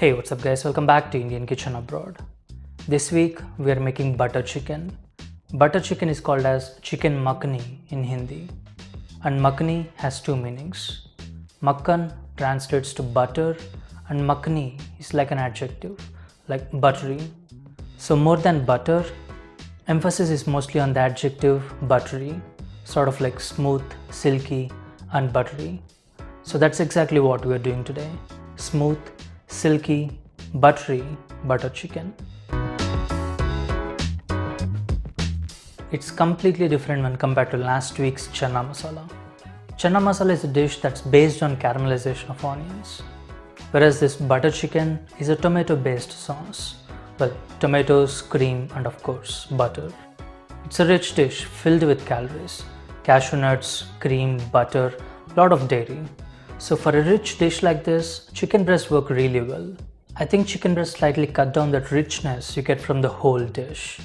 Hey, what's up guys? Welcome back to Indian Kitchen Abroad. This week we are making butter chicken. Butter chicken is called as chicken makhani in Hindi. And makhani has two meanings. Makhan translates to butter and makhani is like an adjective, like buttery. So more than butter, emphasis is mostly on the adjective buttery, sort of like smooth, silky and buttery. So that's exactly what we are doing today. Smooth, silky, buttery butter chicken. It's completely different when compared to last week's chana masala. Chana masala is a dish that's based on caramelization of onions, whereas this butter chicken is a tomato based sauce. Well, tomatoes, cream and of course butter. It's a rich dish filled with calories, cashew nuts, cream, butter, lot of dairy. So for a rich dish like this, chicken breasts work really well. I think chicken breasts slightly cut down that richness you get from the whole dish.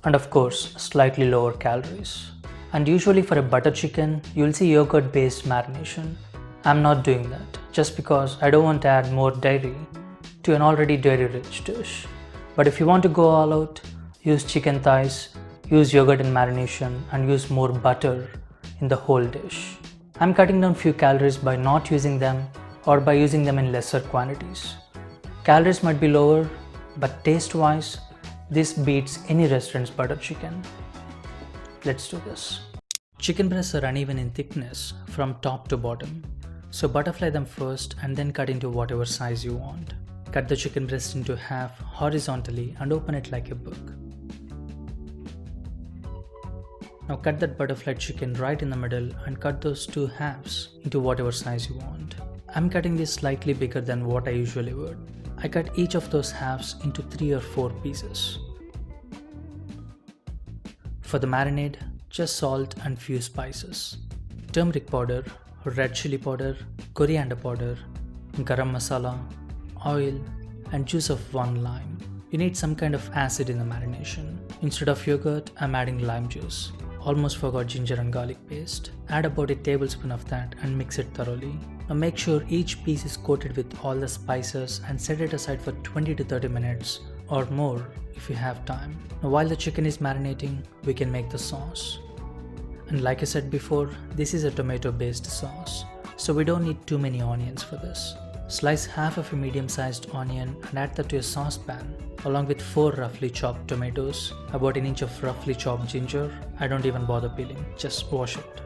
And of course, slightly lower calories. And usually for a butter chicken, you'll see yogurt based marination. I'm not doing that, just because I don't want to add more dairy to an already dairy rich dish. But if you want to go all out, use chicken thighs, use yogurt in marination and use more butter in the whole dish. I'm cutting down few calories by not using them or by using them in lesser quantities. Calories might be lower, but taste wise, this beats any restaurant's butter chicken. Let's do this. Chicken breasts are uneven in thickness from top to bottom. So butterfly them first and then cut into whatever size you want. Cut the chicken breast into half horizontally and open it like a book. Now cut that butterfly chicken right in the middle and cut those two halves into whatever size you want. I'm cutting this slightly bigger than what I usually would. I cut each of those halves into 3 or 4 pieces. For the marinade, just salt and few spices. Turmeric powder, red chili powder, coriander powder, garam masala, oil and juice of 1 lime. You need some kind of acid in the marination. Instead of yogurt, I'm adding lime juice. Almost forgot ginger and garlic paste. Add about a tablespoon of that and mix it thoroughly. Now make sure each piece is coated with all the spices and set it aside for 20 to 30 minutes or more if you have time. Now while the chicken is marinating, we can make the sauce. And like I said before, this is a tomato based sauce, so we don't need too many onions for this. Slice half of a medium sized onion and add that to a saucepan along with 4 roughly chopped tomatoes, about an inch of roughly chopped ginger. I don't even bother peeling, just wash it.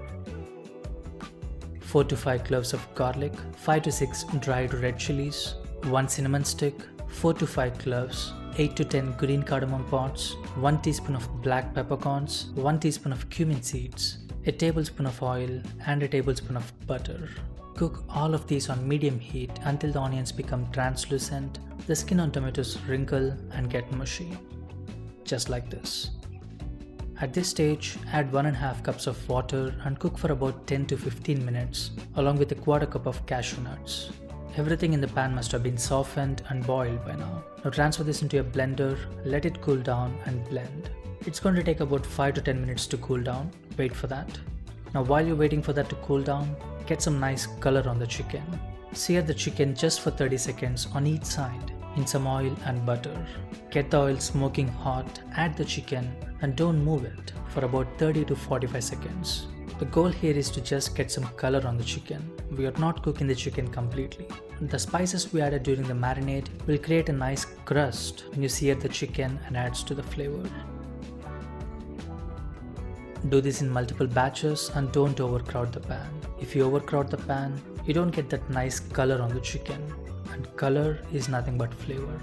4 to 5 cloves of garlic, 5 to 6 dried red chilies, 1 cinnamon stick, 4 to 5 cloves, 8 to 10 green cardamom pods, 1 teaspoon of black peppercorns, 1 teaspoon of cumin seeds, a tablespoon of oil and a tablespoon of butter. Cook all of these on medium heat until the onions become translucent, the skin on tomatoes wrinkle and get mushy. Just like this. At this stage, add 1.5 cups of water and cook for about 10 to 15 minutes along with a quarter cup of cashew nuts. Everything in the pan must have been softened and boiled by now. Now transfer this into a blender, let it cool down and blend. It's going to take about 5 to 10 minutes to cool down. Wait for that. Now while you're waiting for that to cool down, get some nice color on the chicken. Sear the chicken just for 30 seconds on each side in some oil and butter. Get the oil smoking hot, add the chicken and don't move it for about 30 to 45 seconds. The goal here is to just get some color on the chicken. We are not cooking the chicken completely. The spices we added during the marinade will create a nice crust when you sear the chicken and adds to the flavor. Do this in multiple batches and don't overcrowd the pan. If you overcrowd the pan, you don't get that nice color on the chicken, and color is nothing but flavor.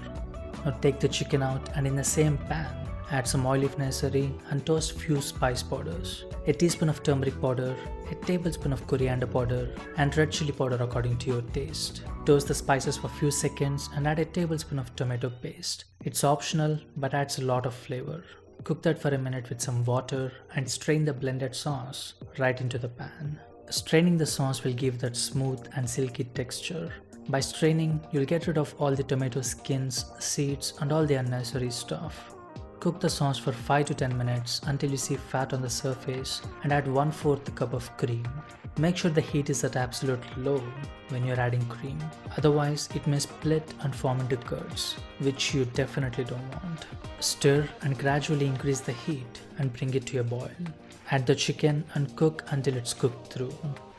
Now take the chicken out and in the same pan, add some oil if necessary and toast few spice powders. A teaspoon of turmeric powder, a tablespoon of coriander powder and red chili powder according to your taste. Toast the spices for few seconds and add a tablespoon of tomato paste. It's optional but adds a lot of flavor. Cook that for a minute with some water and strain the blended sauce right into the pan. Straining the sauce will give that smooth and silky texture. By straining, you'll get rid of all the tomato skins, seeds and all the unnecessary stuff. Cook the sauce for 5 to 10 minutes until you see fat on the surface and add 1/4 cup of cream. Make sure the heat is at absolutely low when you're adding cream, otherwise it may split and form into curds, which you definitely don't want. Stir and gradually increase the heat and bring it to a boil. Add the chicken and cook until it's cooked through.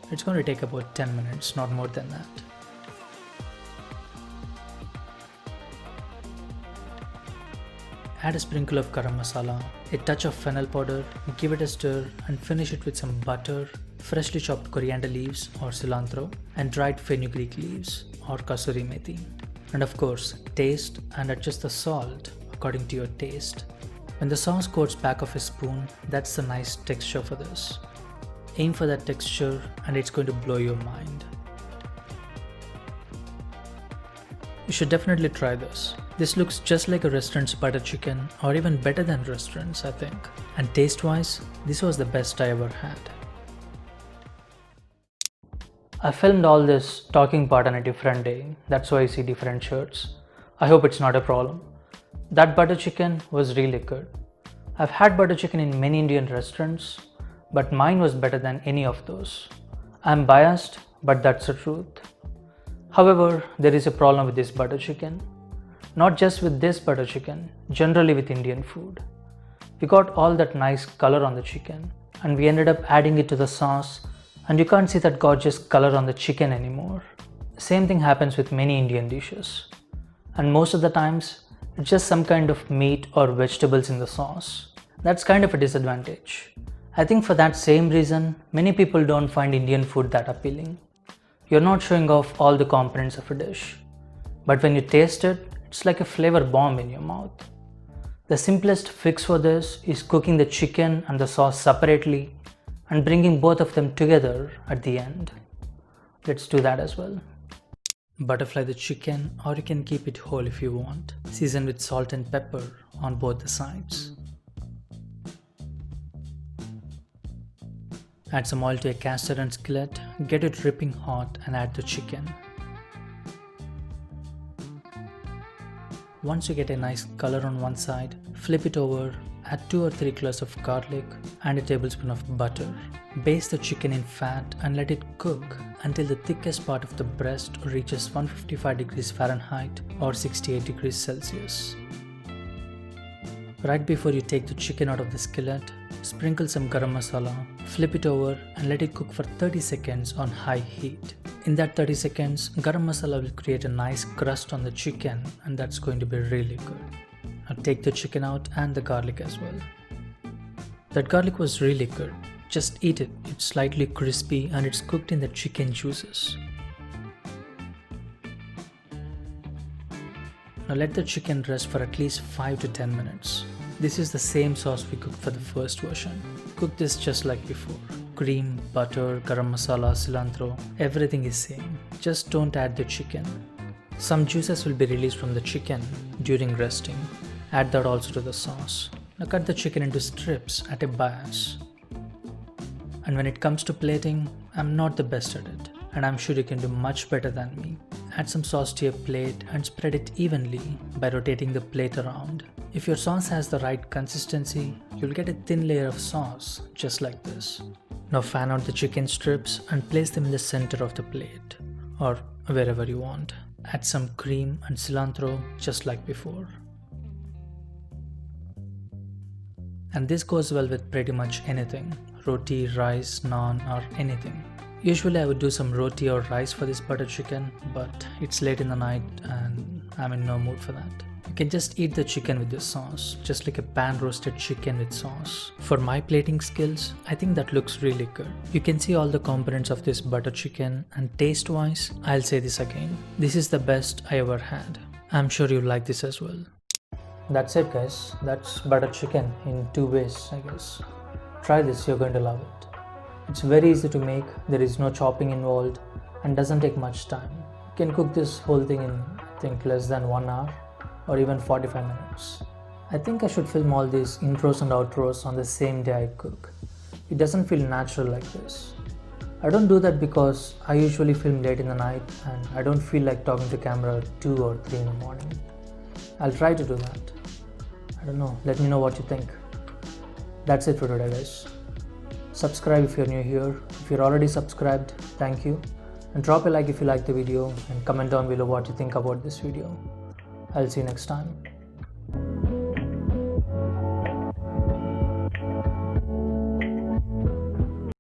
It's going to take about 10 minutes, not more than that. Add a sprinkle of garam masala, a touch of fennel powder, give it a stir and finish it with some butter, freshly chopped coriander leaves or cilantro, and dried fenugreek leaves or kasuri methi. And of course, taste and adjust the salt according to your taste. When the sauce coats back of a spoon, that's the nice texture for this. Aim for that texture and it's going to blow your mind. You should definitely try this. This looks just like a restaurant's butter chicken, or even better than restaurants, I think. And taste-wise, this was the best I ever had. I filmed all this talking part on a different day, that's why you see different shirts. I hope it's not a problem. That butter chicken was really good. I've had butter chicken in many Indian restaurants, but mine was better than any of those. I'm biased, but that's the truth. However, there is a problem with this butter chicken. Not just with this butter chicken, generally with Indian food. We got all that nice color on the chicken and we ended up adding it to the sauce, and you can't see that gorgeous color on the chicken anymore. Same thing happens with many Indian dishes. And most of the times, it's just some kind of meat or vegetables in the sauce. That's kind of a disadvantage. I think for that same reason, many people don't find Indian food that appealing. You're not showing off all the components of a dish. But when you taste it, it's like a flavor bomb in your mouth. The simplest fix for this is cooking the chicken and the sauce separately and bringing both of them together at the end. Let's do that as well. Butterfly the chicken, or you can keep it whole if you want. Season with salt and pepper on both the sides. Add some oil to a cast iron skillet, get it dripping hot and add the chicken. Once you get a nice color on one side, flip it over, add 2 or 3 cloves of garlic and a tablespoon of butter. Baste the chicken in fat and let it cook until the thickest part of the breast reaches 155 degrees Fahrenheit or 68 degrees Celsius. Right before you take the chicken out of the skillet, sprinkle some garam masala, flip it over and let it cook for 30 seconds on high heat. In that 30 seconds, garam masala will create a nice crust on the chicken and that's going to be really good. Now take the chicken out and the garlic as well. That garlic was really good. Just eat it. It's slightly crispy and it's cooked in the chicken juices. Now let the chicken rest for at least 5 to 10 minutes. This is the same sauce we cooked for the first version. Cook this just like before. Cream, butter, garam masala, cilantro, everything is same. Just don't add the chicken. Some juices will be released from the chicken during resting. Add that also to the sauce. Now cut the chicken into strips at a bias. And when it comes to plating, I'm not the best at it, and I'm sure you can do much better than me. Add some sauce to your plate and spread it evenly by rotating the plate around. If your sauce has the right consistency, you'll get a thin layer of sauce just like this. Now fan out the chicken strips and place them in the center of the plate or wherever you want. Add some cream and cilantro just like before. And this goes well with pretty much anything. Roti, rice, naan or anything. Usually I would do some roti or rice for this butter chicken, but it's late in the night and I'm in no mood for that. You can just eat the chicken with this sauce, just like a pan roasted chicken with sauce. For my plating skills, I think that looks really good. You can see all the components of this butter chicken, and taste wise, I'll say this again. This is the best I ever had. I'm sure you'll like this as well. That's it guys, that's butter chicken in 2 ways I guess. Try this, you're going to love it. It's very easy to make, there is no chopping involved and doesn't take much time. You can cook this whole thing in I think less than 1 hour or even 45 minutes. I think I should film all these intros and outros on the same day I cook. It doesn't feel natural like this. I don't do that because I usually film late in the night and I don't feel like talking to camera at 2 or 3 in the morning. I'll try to do that. I don't know, let me know what you think. That's it for today, guys. Subscribe if you're new here. If you're already subscribed, thank you. And drop a like if you like the video and comment down below what you think about this video. I'll see you next time.